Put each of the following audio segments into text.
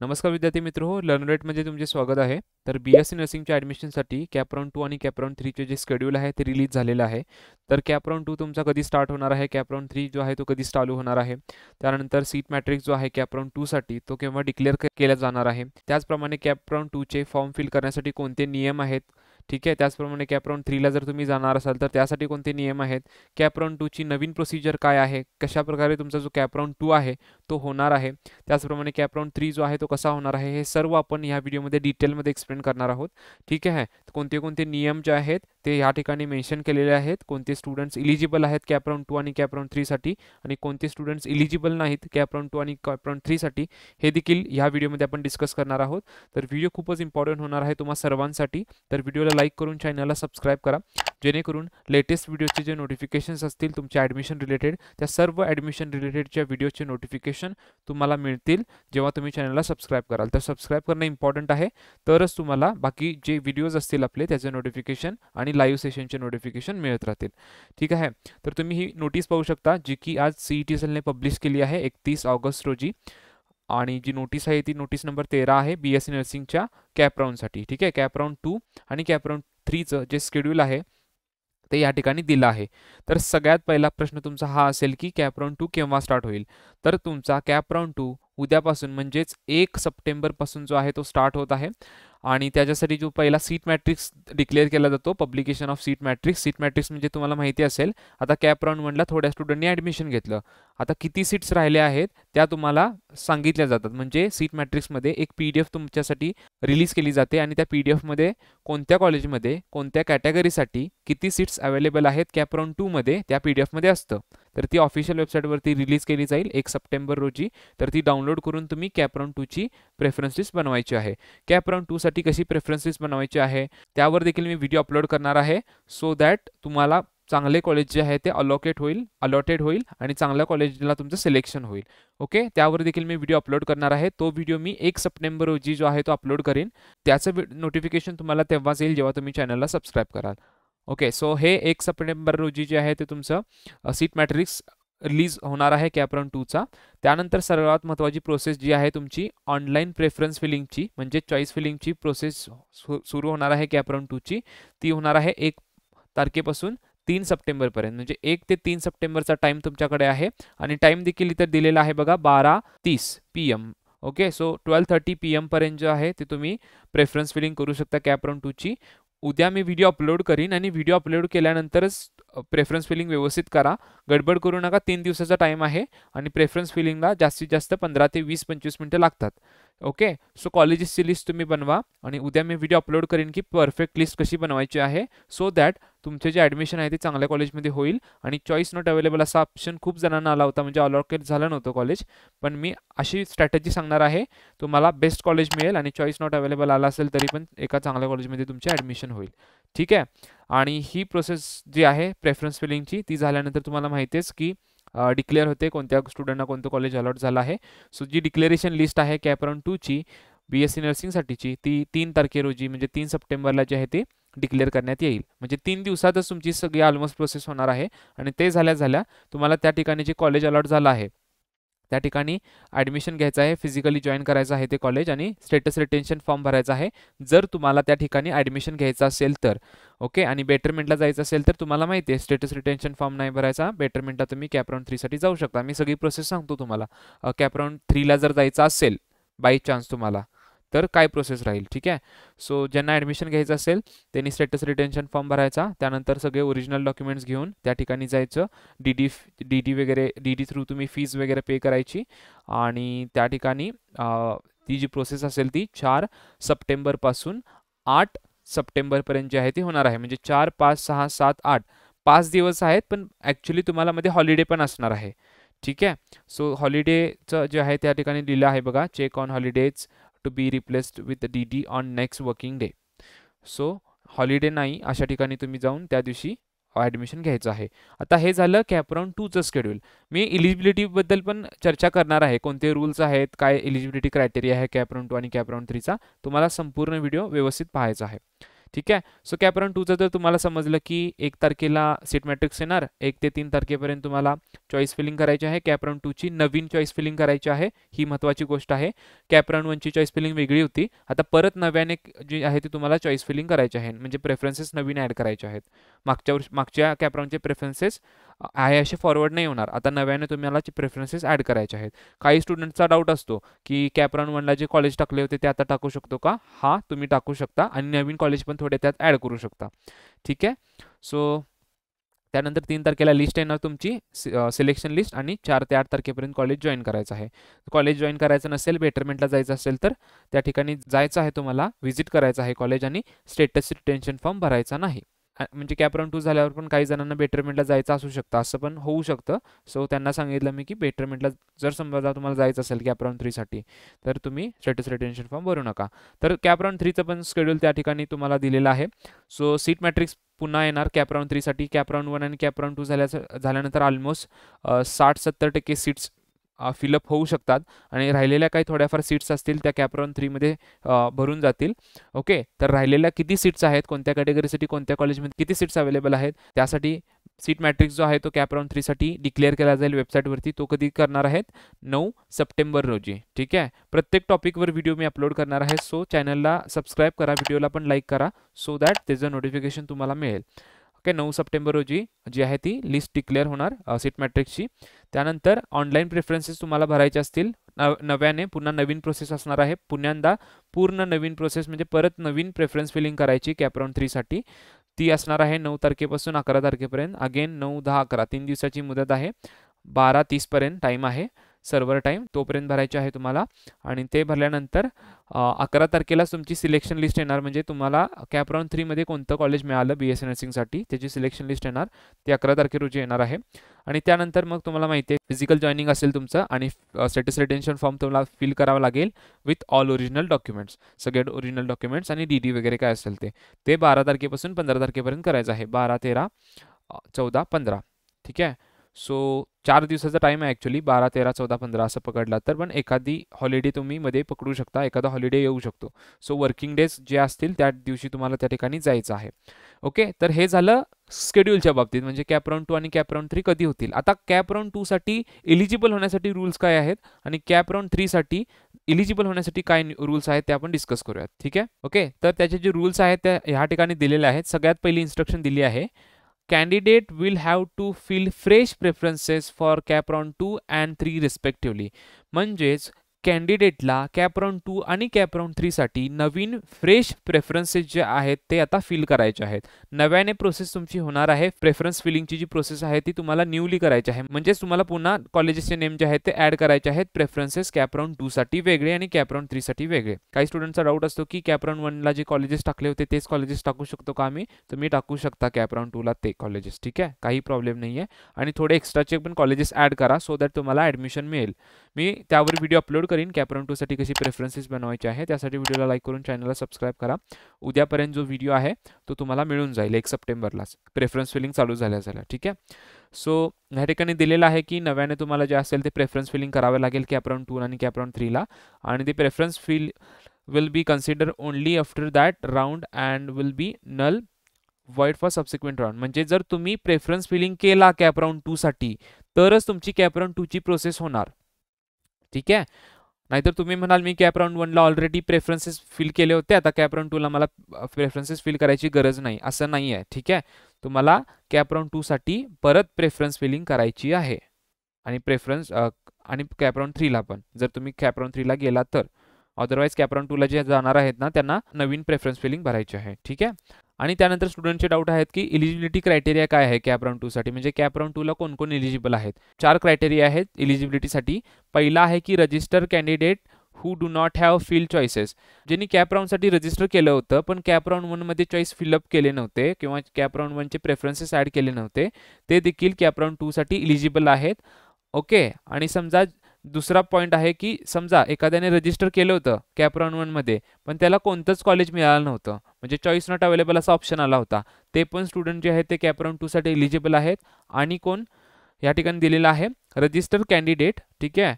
नमस्कार विद्यार्थी मित्रो, लर्नरेटमध्ये तुमचे स्वागत आहे. तर BSc नर्सिंगच्या ॲडमिशनसाठी कॅप राउंड 2 आणि कॅप राउंड 3चे जे शेड्यूल आहे ते रिलीज झालेलं आहे. तर कॅप राउंड 2 तुमचा कधी स्टार्ट होणार आहे, कॅप राउंड 3 जो आहे तो कधी चालू होणार आहे. त्यानंतर सीट मॅट्रिक्स जो आहे कॅप राउंड 2 साठी तो केव्हा डिक्लेअर केला जाणार आहे. त्याचप्रमाणे कॅप राउंड 2 चे फॉर्म फिल करण्यासाठी कोणते नियम आहेत, ठीक आहे. त्याचप्रमाणे कॅप राउंड 3 ला जर तुम्ही जाणार असाल तर त्यासाठी कोणते नियम आहेत, कॅप राउंड 2 ची नवीन प्रोसिजर काय आहे, कशा प्रकारे तुमचा जो कॅप राउंड 2 आहे तो होणार आहे. त्याचप्रमाणे कॅप राउंड 3 जो आहे तो कसा होणार आहे, हे सर्व आपण ह्या व्हिडिओमध्ये डिटेलमध्ये एक्सप्लेन करणार आहोत. ठीक आहे. कोणते कोणते नियम जे आहेत ते ह्या ठिकाणी मेन्शन केलेले आहेत. कोणते स्टुडंट्स इलिजिबल आहेत कॅप राउंड 2 आणि कॅप राउंड 3 साठी आणि कोणते स्टुडंट्स इलिजिबल नाहीत कॅप राउंड 2 आणि कॅप राउंड 3 साठी, हे देखील ह्या व्हिडिओमध्ये आपण डिस्कस करणार आहोत. तर व्हिडिओ खूपच इम्पॉर्टंट होणार आहे तुम्हा सर्वांसाठी. तर व्हिडिओला लाईक करून चॅनलला सबस्क्राईब करा, जेणेकरून लेटेस्ट व्हिडिओचे जे नोटिफिकेशन्स असतील तुमच्या ॲडमिशन रिलेटेड, त्या सर्व ॲडमिशन रिलेटेडच्या व्हिडिओचे नोटिफिकेशन तुम्हाला मिळतील जेव्हा तुम्ही चॅनलला सबस्क्राईब कराल. तर सबस्क्राईब करणं इम्पॉर्टंट आहे, तरच तुम्हाला बाकी जे व्हिडिओज असतील आपले त्याचे नोटिफिकेशन आणि लाईव्ह सेशनचे नोटिफिकेशन मिळत राहतील. ठीक आहे. तर तुम्ही ही नोटीस पाहू शकता जी की आज CET सेलने पब्लिश केली आहे 31 ऑगस्ट रोजी, आणि जी नोटीस आहे ती नोटीस नंबर 13 आहे BSc नर्सिंगच्या कॅप राउंडसाठी. ठीक आहे. कॅप राउंड 2 आणि कॅप राउंड 3चं जे शेड्यूल आहे ते या ठिकाणी दिलं आहे. तर सगळ्यात पहिला प्रश्न तुमचा हा असेल की कॅप राउंड 2 केव्हा स्टार्ट होईल. तर तुमचा कॅप राउंड 2 उद्यापासून म्हणजेच 1 सप्टेंबरपासून जो आहे तो स्टार्ट होत आहे. आणि त्याच्यासाठी जो पहिला सीट मॅट्रिक्स डिक्लेअर केला जातो, publication of seat matrix. Seat matrix म्हणजे तुम्हाला माहिती असेल, आता कॅप राउंड म्हणला थोड्या स्टुडंटनी ॲडमिशन घेतलं, आता किती सीट्स राहिल्या आहेत त्या तुम्हाला सांगितल्या जातात. म्हणजे सीट मॅट्रिक्समध्ये एक PDF तुमच्यासाठी रिलीज केली जाते आणि त्या PDF मध्ये कोणत्या कॉलेजमध्ये कोणत्या कॅटेगरीसाठी किती सीट्स अवेलेबल आहेत कॅप राउंड 2 मध्ये त्या PDF मध्ये असतं. तर ती ऑफिशियल वेबसाईटवरती रिलीज केली जाईल 1 सप्टेंबर रोजी. तर ती डाउनलोड करून तुम्ही कॅप राउंड 2 ची प्रेफरन्स लिस्ट बनवायची आहे. कॅप राउंड 2 साठी कशी प्रेफरन्स लिस्ट बनवायची आहे त्यावर देखील मी व्हिडिओ अपलोड करणार आहे, सो दॅट तुम्हाला चांगले कॉलेज जे आहे ते अलॉटेड होईल आणि चांगल्या कॉलेजला तुमचं सिलेक्शन होईल. ओके. त्यावर देखील मी व्हिडिओ अपलोड करणार आहे. तो व्हिडिओ मी 1 सप्टेंबर रोजी जो आहे तो अपलोड करेन. त्याचं नोटिफिकेशन तुम्हाला तेव्हाच येईल जेव्हा तुम्ही चॅनलला सबस्क्राईब कराल. ओके. सो हे 1 सप्टेंबर रोजी जे आहे ते तुमचं सीट मॅट्रिक्स रिलीज होणार आहे कॅप राउंड 2 चा. त्यानंतर सर्वात महत्त्वाची प्रोसेस जी आहे तुमची ऑनलाईन प्रेफरन्स फिलिंगची म्हणजे चॉईस फिलिंगची प्रोसेस सुरू होणार आहे कॅप राउंड 2 ची. ती होणार आहे 1 तारखेपासून 3 सप्टेंबरपर्यंत, म्हणजे 1 ते 3 सप्टेंबरचा टाइम तुमच्याकडे आहे. आणि टाइम देखील इतर दिलेला आहे बघा, 12:30 PM. ओके. सो 12:30 PM पर्यंत जे आहे ते तुम्ही प्रेफरन्स फिलिंग करू शकता कॅप राउंड 2 ची. उद्या मी व्हिडिओ अपलोड करीन आणि व्हिडिओ अपलोड केल्यानंतरच प्रेफरन्स फिलिंग व्यवस्थित करा, गडबड करू नका. 3 दिवसाचा टाइम आहे आणि प्रेफरन्स फिलिंगला जास्तीत जास्त 15 ते 20-25 मिनिटं लागतात. ओके. सो कॉलेजेसची लिस्ट तुम्ही बनवा आणि उद्या मी व्हिडिओ अपलोड करेन की परफेक्ट लिस्ट कशी बनवायची आहे, सो दॅट तुमचे जे ॲडमिशन आहे ते चांगल्या कॉलेजमध्ये होईल. आणि चॉईस नॉट अवेलेबल असा ऑप्शन खूप जणांना आला होता, म्हणजे अलॉकेट झालं नव्हतं कॉलेज. पण मी अशी स्ट्रॅटेजी सांगणार आहे, तुम्हाला बेस्ट कॉलेज मिळेल आणि चॉईस नॉट अवेलेबल आला असेल तरी पण एका चांगल्या कॉलेजमध्ये तुमचे ॲडमिशन होईल. ठीक आहे. आणि ही प्रोसेस जी आहे प्रेफरन्स फिलिंगची ती झाल्यानंतर तुम्हाला माहिती आहेच की डिक्लेअर होते कोणत्या स्टुडंटना कोणतं कॉलेज अलॉट झालं आहे. सो जी डिक्लेरेशन लिस्ट आहे कॅप राउंड 2 ची BSc नर्सिंगसाठीची ती 3 तारखे रोजी म्हणजे 3 सप्टेंबरला जे आहे ते डिक्लेअर करण्यात येईल. म्हणजे 3 दिवसातच तुमची सगळी ऑलमोस्ट प्रोसेस होणार आहे. आणि ते झाल्या तुम्हाला त्या ठिकाणी जे कॉलेज अलॉट झालं आहे त्या ठिकाणी ॲडमिशन घ्यायचं आहे, फिजिकली जॉईन करायचं आहे ते कॉलेज आणि स्टेटस रिटेन्शन फॉर्म भरायचा आहे जर तुम्हाला त्या ठिकाणी ॲडमिशन घ्यायचं असेल तर. ओके. आणि बेटरमेंटला जायचं असेल तर तुम्हाला माहिती आहे स्टेटस रिटेन्शन फॉर्म नाही भरायचा, बेटरमेंटला तुम्ही कॅप राउंड 3 साठी जाऊ शकता. मी सगळी प्रोसेस सांगतो तुम्हाला. कॅप राउंड 3 ला जर जायचं असेल बाय चान्स तुम्हाला तर काय प्रोसेस राहील. ठीक आहे. सो ज्यांना ॲडमिशन घ्यायचं असेल त्यांनी स्टेटस रिटेन्शन फॉर्म भरायचा, त्यानंतर सगळे ओरिजिनल डॉक्युमेंट्स घेऊन त्या ठिकाणी जायचं. DD वगैरे DD थ्रू तुम्ही फीज वगैरे पे करायची आणि त्या ठिकाणी ती जी प्रोसेस असेल ती 4 सप्टेंबरपासून 8 सप्टेंबरपर्यंत जी आहे ती होणार आहे. म्हणजे 4, 5, 6, 7, 8 5 दिवस आहेत, पण ॲक्च्युली तुम्हाला मध्ये हॉलिडे पण असणार आहे. ठीक आहे. सो हॉलिडेचं जे आहे त्या ठिकाणी लिहिलं आहे बघा, check on holidays to be replaced with DD on next working day. So holiday नाही अशा ठिकाणी तुम्ही जाऊन त्या दिवशी ॲडमिशन घ्यायचं आहे. आता हे झालं कॅप राउंड 2चं शेड्यूल. मी इलिजिबिलिटीबद्दल पण चर्चा करणार आहे, कोणते रूल्स आहेत, काय इलिजिबिलिटी क्रायटेरिया आहे कॅप राउंड 2 आणि कॅप राउंड 3चा. तुम्हाला संपूर्ण व्हिडिओ व्यवस्थित पाहायचा आहे. ठीक आहे. सो कॅप राऊंड 2चं जर तुम्हाला समजलं की 1 तारखेला सीट मॅट्रिक्स येणार, 1 ते 3 तारखेपर्यंत तुम्हाला चॉईस फिलिंग करायची आहे. कॅप राऊंड 2ची नवीन चॉईस फिलिंग करायची आहे, ही महत्त्वाची गोष्ट आहे. कॅप राऊंड 1ची चॉईस फिलिंग वेगळी होती, आता परत नव्याने जी आहे ती तुम्हाला चॉईस फिलिंग करायची आहे, म्हणजे प्रेफरन्सेस नवीन ॲड करायचे आहेत. मागच्या कॅप राऊंडचे प्रेफरन्सेस आहे असे फॉरवर्ड नाही होणार, आता नव्याने तुम्हाला प्रेफरन्सेस ॲड करायचे आहेत. काही स्टुडंटचा डाऊट असतो की कॅप राऊंड 1ला जे कॉलेज टाकले होते ते आता टाकू शकतो का? हा, तुम्ही टाकू शकता आणि नवीन कॉलेज पण थोडे त्यात ॲड करू शकता. ठीक आहे. सो त्यानंतर 3 तारखेला लिस्ट येणार तुमची, सिलेक्शन लिस्ट, आणि 4 ते 8 तारखेपर्यंत कॉलेज जॉईन करायचं आहे. कॉलेज जॉईन करायचं नसेल, बेटरमेंटला जायचं असेल तर त्या ठिकाणी जायचं आहे, तुम्हाला व्हिजिट करायचं आहे कॉलेज, आणि स्टेटस रिटेन्शन फॉर्म भरायचा नाही. म्हणजे कॅप राऊंड 2 झाल्यावर पण काही जणांना बेटरमेंटला जायचं असू शकतं, असं पण होऊ शकतं. सो त्यांना सांगितलं मी की बेटरमेंटला जर समजा तुम्हाला जायचं असेल कॅप राऊंड 3साठी, तर तुम्ही स्टेटस रिटेन्शन फॉर्म भरू नका. तर कॅप राऊंड 3चं पण शेड्यूल त्या ठिकाणी तुम्हाला दिलेलं आहे. सो सीट मॅट्रिक्स पुन्हा येणार कॅप राऊंड 3साठी. कॅप राऊंड 1 आणि कॅप राऊंड 2 झाल्यानंतर ऑलमोस्ट 60-70% सीट्स फिलअप होऊ शकतात, आणि राहिलेल्या काही थोड्याफार सीट्स असतील त्या कॅप राऊंड 3मध्ये भरून जातील. ओके, तर राहिलेल्या किती सीट्स आहेत, कोणत्या कॅटेगरीसाठी कोणत्या कॉलेजमध्ये किती सीट्स अवेलेबल आहेत, त्यासाठी सीट मॅट्रिक्स जो आहे तो कॅप राऊंड 3साठी डिक्लेअर केला जाईल वेबसाईटवरती. तो कधी करणार आहेत? 9 सप्टेंबर रोजी. ठीक आहे. प्रत्येक टॉपिकवर व्हिडिओ मी अपलोड करणार आहे. सो चॅनलला सबस्क्राईब करा, व्हिडिओला पण लाईक करा, सो दॅट त्याचं नोटिफिकेशन तुम्हाला मिळेल. ओके, 9 सप्टेंबर रोजी जी आहे ती लिस्ट डिक्लेअर होणार सीट मॅट्रिक्सची. त्यानंतर ऑनलाईन प्रेफरन्सेस तुम्हाला भरायचे असतील नव्याने, पुन्हा नवीन प्रोसेस असणार आहे. पुन्यांदा पूर्ण नवीन प्रोसेस, म्हणजे परत नवीन प्रेफरन्स फिलिंग करायची कॅप राऊंड 3साठी. ती असणार आहे 9 तारखेपासून 11 तारखेपर्यंत. अगेन 9, 10, 11 3 दिवसाची मुदत आहे. 12:30 पर्यंत टाईम आहे, सर्व्हर टाईम, तोपर्यंत भरायचे आहे तुम्हाला. आणि ते भरल्यानंतर 11 तारखेलाच तुमची सिलेक्शन लिस्ट येणार, म्हणजे तुम्हाला कॅप राऊंड 3मध्ये कोणतं कॉलेज मिळालं BSc नर्सिंगसाठी त्याची सिलेक्शन लिस्ट येणार, ती 11 तारखे रोजी येणार आहे. आणि त्यानंतर मग तुम्हाला माहिती आहे फिजिकल जॉईनिंग असेल तुमचं, आणि स्टेटस रिटेन्शन फॉर्म तुम्हाला फिल करावा लागेल विथ ऑल ओरिजिनल डॉक्युमेंट्स, सगळे ओरिजिनल डॉक्युमेंट्स आणि DD वगैरे काय असेल ते 12 तारखेपासून 15 तारखेपर्यंत करायचं आहे. 12, 13, 14, 15. ठीक आहे. सो 4 दिवसाचा टाईम आहे ॲक्च्युली, 12, 13, 14, 15 असं पकडला तर, पण एखादी हॉलिडे तुम्ही मध्ये पकडू शकता, एखादा हॉलिडे येऊ शकतो. सो वर्किंग डेज जे असतील त्या दिवशी तुम्हाला त्या ठिकाणी जायचं आहे. ओके, तर हे झालं शेड्यूलच्या बाबतीत, म्हणजे कॅप राऊंड 2 आणि कॅप राऊंड 3 कधी होतील. आता कॅप राऊंड 2साठी एलिजिबल होण्यासाठी रूल्स काय आहेत, आणि कॅप राऊंड 3साठी एलिजिबल होण्यासाठी काय रूल्स आहेत ते आपण डिस्कस करूयात. ठीक आहे. ओके, तर त्याचे जे रूल्स आहेत ते ह्या ठिकाणी दिलेले आहेत. सगळ्यात पहिली इन्स्ट्रक्शन दिली आहे, candidate will have to fill fresh preferences for cap round 2 and 3 respectively. म्हणजेच कॅन्डिडेटला कॅप राऊंड 2 आणि कॅप राऊंड 3साठी नवीन फ्रेश प्रेफरन्सेस जे आहेत ते आता फिल करायचे आहेत. नव्याने प्रोसेस तुमची होणार आहे. प्रेफरन्स फिलिंगची जी प्रोसेस आहे ती तुम्हाला न्यूली करायची आहे, म्हणजेच तुम्हाला पुन्हा कॉलेजेसचे नेम जे आहेत ते ॲड करायचे आहेत. प्रेफरन्सेस कॅप राऊंड 2साठी वेगळे आणि कॅप राऊंड 3साठी वेगळे. काही स्टुडंटचा डाऊट असतो की कॅप राऊंड 1ला जे कॉलेजेस टाकले होते तेच कॉलेजेस टाकू शकतो का आम्ही? तुम्ही टाकू शकता कॅप राऊंड 2ला ते कॉलेजेस. ठीक आहे, काही प्रॉब्लेम नाही आहे. आणि थोडे एक्स्ट्राचे पण कॉलेजेस ॲड करा, सो दॅट तुम्हाला ॲडमिशन मिळेल. मी त्यावर व्हिडिओ अपलोड करीन कॅप राऊंड 2साठी कशी प्रेफरन्सेस बनवायचे आहे. त्यासाठी व्हिडिओला लाईक करून चॅनलला सबस्क्राईब करा. उद्यापर्यंत जो व्हिडिओ आहे तो तुम्हाला मिळून जाईल 1 सप्टेंबरलाच, प्रेफरन्स फिलिंग चालू झाल्या. ठीक आहे. सो ह्या ठिकाणी दिलेलं आहे की नव्याने तुम्हाला जे असेल ते प्रेफरन्स फिलिंग करावे लागेल कॅप राऊंड 2 आणि कॅप राऊंड 3ला, आणि ते preference fill will be consider only after that round and will be null void for subsequent round. म्हणजे जर तुम्ही प्रेफरन्स फिलिंग केला कॅप राऊंड 2साठी तरच तुमची कॅप राऊंड 2ची प्रोसेस होणार. ठीक आहे. नाहीतर तुम्ही म्हणाल मी कॅप राऊंड 1ला ऑलरेडी प्रेफरन्सेस फिल केले होते, आता कॅप राऊंड 2ला मला प्रेफरन्सेस फिल करायची गरज नाही, असं नाही आहे. ठीक आहे. तुम्हाला कॅप राऊंड 2साठी परत प्रेफरन्स फिलिंग करायची आहे, आणि आणि कॅप राऊंड 3ला पण, जर तुम्ही कॅप राऊंड 3ला गेला तर. अदरवाईज कॅप राऊंड 2ला जे जाणार आहेत ना त्यांना नवीन प्रेफरन्स फिलिंग भरायची आहे. ठीक आहे. आणि त्यानंतर स्टुडंटचे डाऊट आहेत की इलिजिबिलिटी क्रायटेरिया काय आहे कॅप राऊंड 2साठी, म्हणजे कॅप राऊंड 2ला कोण कोण एलिजिबल आहेत. 4 क्रायटेरिया आहेत एलिजिबिलिटीसाठी. पहिला आहे की register candidate who do not have fill choices, ज्यांनी कॅप राऊंडसाठी रजिस्टर केलं होतं पण कॅप राऊंड 1मध्ये चॉईस फिलअप केले नव्हते किंवा कॅप राऊंड 1चे प्रेफरन्सेस ॲड केले नव्हते, ते देखील कॅप राऊंड 2साठी एलिजिबल आहेत. ओके. आणि समजा दुसरा पॉईंट आहे की समजा एखाद्याने रजिस्टर केलं होतं कॅप राऊंड 1मध्ये पण त्याला कोणतंच कॉलेज मिळालं नव्हतं, म्हणजे चॉईस नॉट अवेलेबल असा ऑप्शन आला होता, ते पण स्टुडंट जे आहेत ते कॅप राऊंड 2साठी एलिजिबल आहेत. आणि कोण या ठिकाणी दिलेलं आहे, रजिस्टर कॅन्डिडेट. ठीक आहे.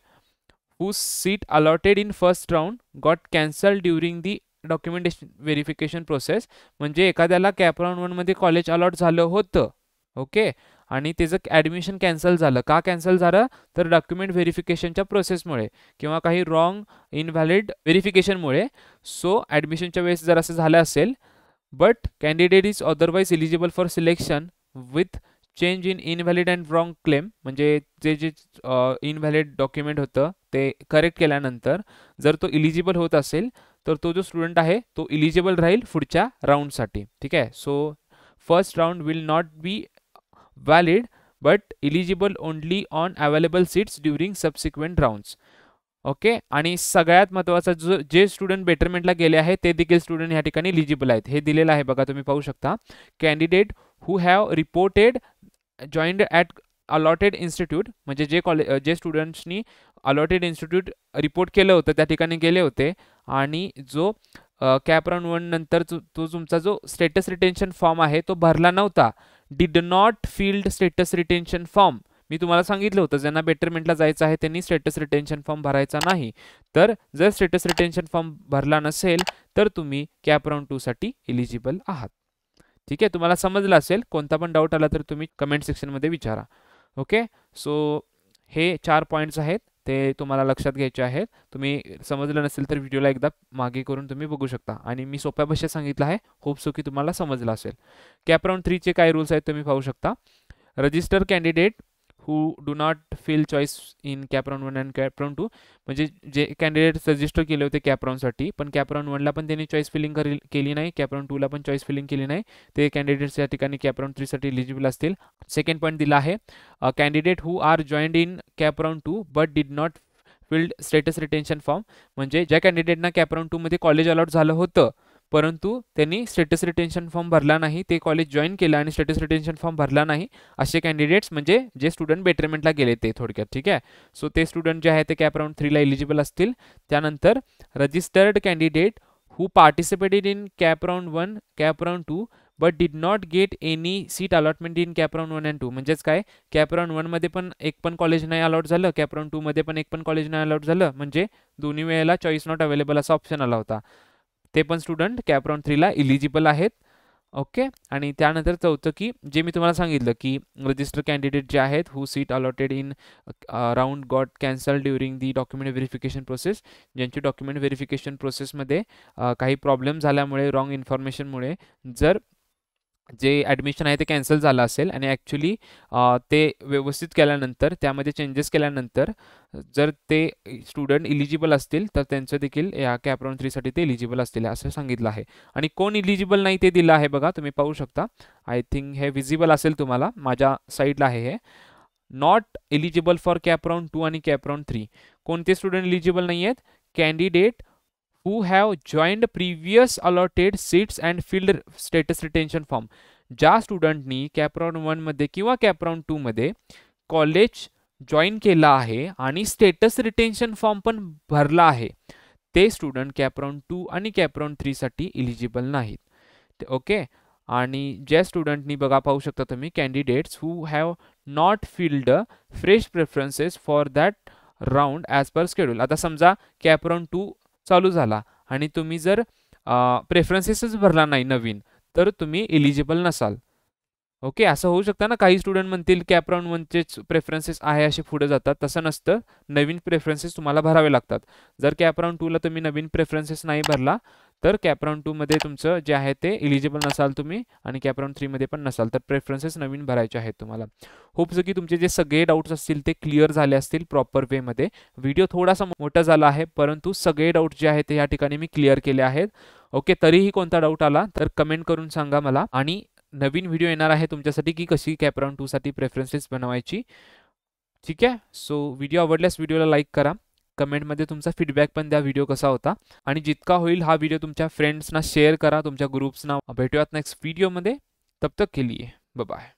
whose seat allotted in first round got cancelled during the documentation verification process म्हणजे एखाद्याला कॅप राऊंड 1 मध्ये कॉलेज अलॉट झालं होतं, ओके, आणि त्याचं ॲडमिशन कॅन्सल झालं. का कॅन्सल झालं? तर डॉक्युमेंट व्हेरिफिकेशनच्या प्रोसेसमुळे किंवा काही रॉंग इनव्हॅलिड व्हेरिफिकेशनमुळे. सो ॲडमिशनच्या वेळेस जर असं झालं असेल, but candidate is otherwise eligible for selection with change in invalid and wrong claim, म्हणजे जे इनव्हॅलिड डॉक्युमेंट होतं ते करेक्ट केल्यानंतर जर तो इलिजिबल होत असेल तर तो जो स्टुडंट आहे तो इलिजिबल राहील पुढच्या राऊंडसाठी. ठीक आहे. So first round will not be valid but eligible only on available seats during subsequent rounds. Okay, आणि सगळ्यात महत्त्वाचं जे स्टुडंट बेटरमेंटला गेले आहेत ते देखील स्टुडंट या ठिकाणी इलिजिबल आहेत. हे दिलेलं आहे बघा, तुम्ही पाहू शकता. Candidate who have reported joined at allotted institute, म्हणजे जे स्टुडंट्सनी अलॉटेड इन्स्टिट्यूट रिपोर्ट केलं होतं त्या ठिकाणी गेले होते आणि जो कॅप राऊंड 1 नंतर तो तुमचा जो स्टेटस रिटेन्शन फॉर्म आहे तो भरला नव्हता, did not filled status retention form. मी तुम्हाला सांगितलं होतं ज्यांना बेटरमेंटला जायचं आहे त्यांनी स्टेटस रिटेन्शन फॉर्म भरायचा नाही. तर जर स्टेटस रिटेन्शन फॉर्म भरला नसेल तर तुम्ही कॅप राऊंड 2 साठी इलिजिबल आहात. ठीक आहे, तुम्हाला समजलं असेल. कोणता पण डाऊट आला तर तुम्ही कमेंट सेक्शनमध्ये विचारा. ओके, सो हे 4 पॉईंट्स आहेत, ते तुम्हाला लक्षात घ्यायचे आहेत. तुम्ही समजलं नसेल तर व्हिडिओला एकदा मागे करून तुम्ही बघू शकता आणि मी सोप्या भाषेत सांगितलं आहे. होप सो की तुम्हाला समजलं असेल. कॅप राऊंड 3 चे काय रूल्स आहेत तुम्ही पाहू शकता. Register candidate who do not fill choice in CAP round 1 and CAP round 2, म्हणजे जे कॅन्डिडेट रजिस्टर केले होते कॅप राऊंडसाठी पण कॅप राऊंड 1ला पण त्यांनी चॉईस फिलिंग केली नाही, कॅप राऊंड 2ला पण चॉईस फिलिंग केली नाही, ते कॅन्डिडेट्स या ठिकाणी कॅप राऊंड 3 साठी एलिजिबल असतील. सेकंड पॉईंट दिला आहे, candidate who are joined in CAP round 2 but did not filled status retention form, म्हणजे ज्या कॅन्डिडेटना कॅप राऊंड 2 मध्ये कॉलेज अलॉट झालं होतं परंतु त्यांनी स्टेटस रिटेन्शन फॉर्म भरला नाही, ते कॉलेज जॉईन केलं आणि स्टेटस रिटेन्शन फॉर्म भरला नाही, असे कॅन्डिडेट्स म्हणजे जे स्टुडंट बेटरमेंटला गेले ते थोडक्यात. ठीक आहे, सो ते स्टुडंट जे आहे ते कॅप राऊंड 3ला एलिजिबल असतील. त्यानंतर registered candidate who participated in CAP round 1 cap round 2 but did not get any seat allotment in CAP round 1 and 2, म्हणजेच काय, कॅप राऊंड 1 मध्ये पण एक पण कॉलेज नाही अलॉट झालं, कॅप राऊंड 2 मध्ये पण एक पण कॉलेज नाही अलॉट झालं, म्हणजे दोन्ही वेळेला चॉईस नॉट अवेलेबल असा ऑप्शन आला होता. ते पण स्टुडंट कॅप राऊंड 3ला इलिजिबल आहेत. ओके, आणि त्यानंतर चौथं की जे मी तुम्हाला सांगितलं की रजिस्टर कॅन्डिडेट जे आहेत who seat allotted in round got cancel during the document verification process, ज्यांची डॉक्युमेंट व्हेरिफिकेशन प्रोसेसमध्ये काही प्रॉब्लेम झाल्यामुळे रॉंग इन्फॉर्मेशनमुळे जर जे ॲडमिशन आहे ते कॅन्सल झालं असेल आणि ॲक्च्युली ते व्यवस्थित केल्यानंतर त्यामध्ये चेंजेस केल्यानंतर जर ते स्टुडंट इलिजिबल असतील तर त्यांचं देखील या कॅप राऊंड 3 साठी ते इलिजिबल असतील असं सांगितलं आहे. आणि कोण इलिजिबल नाही ते दिलं आहे बघा, तुम्ही पाहू शकता. आय थिंक हे विजिबल असेल तुम्हाला, माझ्या साईडला आहे हे. Not eligible for cap round 2 आणि कॅप राऊंड 3 कोणते स्टुडंट इलिजिबल नाही आहेत? Candidate who have joined previous allotted seats and filled status retention form, ज्या स्टुडंटनी कॅप राऊंड 1 मध्ये किंवा कॅप राऊंड 2 मध्ये कॉलेज जॉईन केला आहे आणि स्टेटस रिटेन्शन फॉर्म पण भरला आहे, ते स्टुडंट कॅप राऊंड 2 आणि कॅप राऊंड 3 साठी इलिजिबल नाहीत. ओके, आणि ज्या स्टुडंटनी बघा पाहू शकता तुम्ही, candidates who have not filled fresh preferences for that round as per schedule. आता समजा कॅप राऊंड 2 चालू झाला आणि तुम्ही जर प्रेफरन्सेसच भरला नाही नवीन तर तुम्ही इलिजिबल नसाल. ओके, असं होऊ शकतं ना, काही स्टुडंट म्हणतील कॅप राऊंड 1चेच प्रेफरन्सेस आहे असे पुढे जातात, तसं नसतं. नवीन प्रेफरन्सेस तुम्हाला भरावे लागतात. जर कॅप राऊंड 2ला तुम्ही नवीन प्रेफरन्सेस नाही भरला तर कॅप राऊंड 2 मध्ये तुमचं जे आहे ते इलिजिबल नसाल तुम्ही आणि कॅप राऊंड 3 मध्ये पण नसाल, तर प्रेफरन्सेस नवीन भरायचे आहेत तुम्हाला. होप्स की तुमचे जे सगळे डाऊट्स असतील ते क्लिअर झाले असतील प्रॉपर वेमध्ये. व्हिडिओ थोडासा मोठा झाला आहे परंतु सगळे डाऊट्स जे आहेत ते या ठिकाणी मी क्लिअर केले आहेत. ओके, तरीही कोणता डाऊट आला तर कमेंट करून सांगा मला, आणि नवीन व्हिडिओ येणार आहे तुमच्यासाठी की कशी कॅप राऊंड 2 साठी प्रेफरन्सेस बनवायची. ठीक आहे, सो व्हिडिओ आवडल्यास व्हिडिओला लाईक करा, कमेंटमध्ये तुमचा फीडबॅक पण द्या व्हिडिओ कसा होता, आणि जितका होईल हा व्हिडिओ तुमच्या फ्रेंड्सना शेअर करा, तुमच्या ग्रुप्सना. भेटूयात नेक्स्ट व्हिडिओमध्ये, तब तक के लिए बाय बाय.